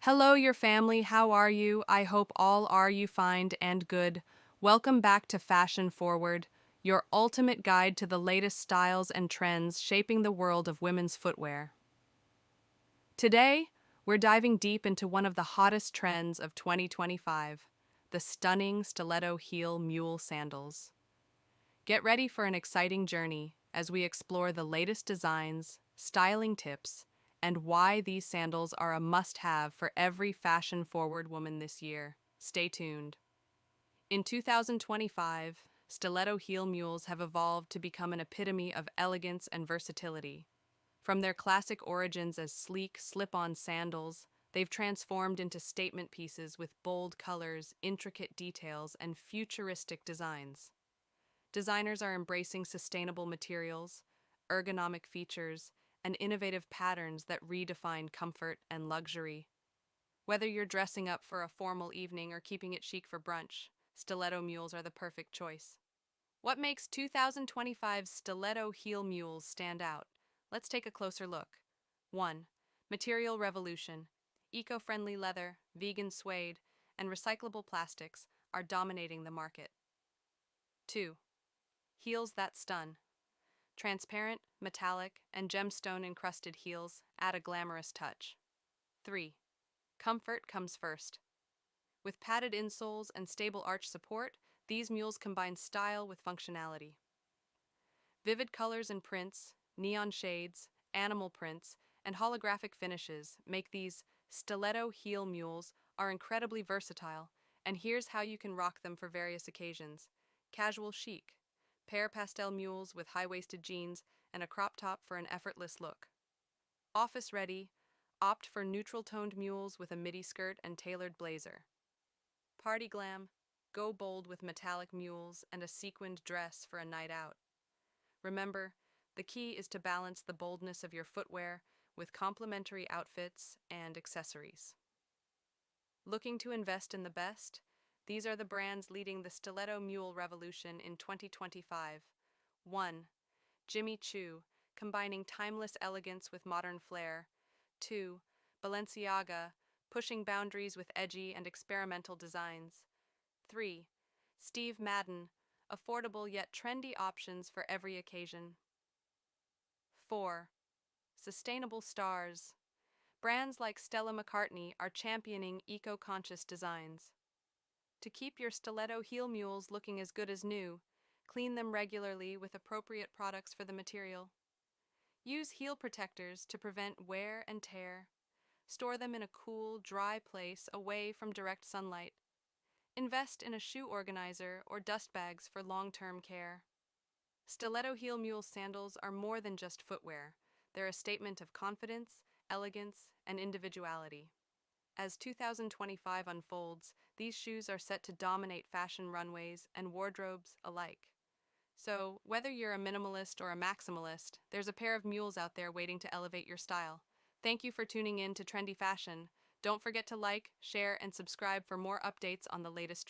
Hello, your family. How are you? I hope all are you fine and good. Welcome back to Fashion Forward, your ultimate guide to the latest styles and trends shaping the world of women's footwear. Today, we're diving deep into one of the hottest trends of 2025, the stunning stiletto heel mule sandals. Get ready for an exciting journey as we explore the latest designs, styling tips, and why these sandals are a must-have for every fashion-forward woman this year. Stay tuned. In 2025, stiletto heel mules have evolved to become an epitome of elegance and versatility. From their classic origins as sleek, slip-on sandals, they've transformed into statement pieces with bold colors, intricate details, and futuristic designs. Designers are embracing sustainable materials, ergonomic features, and innovative patterns that redefine comfort and luxury. Whether you're dressing up for a formal evening or keeping it chic for brunch, stiletto mules are the perfect choice. What makes 2025's stiletto heel mules stand out? Let's take a closer look. 1. Material revolution. Eco-friendly leather, vegan suede, and recyclable plastics are dominating the market. 2. Heels that stun. Transparent, metallic, and gemstone-encrusted heels add a glamorous touch. 3. Comfort comes first. With padded insoles and stable arch support, these mules combine style with functionality. Vivid colors and prints, neon shades, animal prints, and holographic finishes make these stiletto heel mules are incredibly versatile, and here's how you can rock them for various occasions. Casual chic. Pair pastel mules with high-waisted jeans and a crop top for an effortless look. Office ready. Opt for neutral-toned mules with a midi skirt and tailored blazer. Party glam. Go bold with metallic mules and a sequined dress for a night out. Remember, the key is to balance the boldness of your footwear with complementary outfits and accessories. Looking to invest in the best? These are the brands leading the stiletto mule revolution in 2025. 1. Jimmy Choo, combining timeless elegance with modern flair. 2. Balenciaga, pushing boundaries with edgy and experimental designs. 3. Steve Madden, affordable yet trendy options for every occasion. 4. Sustainable stars. Brands like Stella McCartney are championing eco-conscious designs. To keep your stiletto heel mules looking as good as new, clean them regularly with appropriate products for the material. Use heel protectors to prevent wear and tear. Store them in a cool, dry place away from direct sunlight. Invest in a shoe organizer or dust bags for long-term care. Stiletto heel mule sandals are more than just footwear. They're a statement of confidence, elegance, and individuality. As 2025 unfolds, these shoes are set to dominate fashion runways and wardrobes alike. So, whether you're a minimalist or a maximalist, there's a pair of mules out there waiting to elevate your style. Thank you for tuning in to Trendy Fashion. Don't forget to like, share, and subscribe for more updates on the latest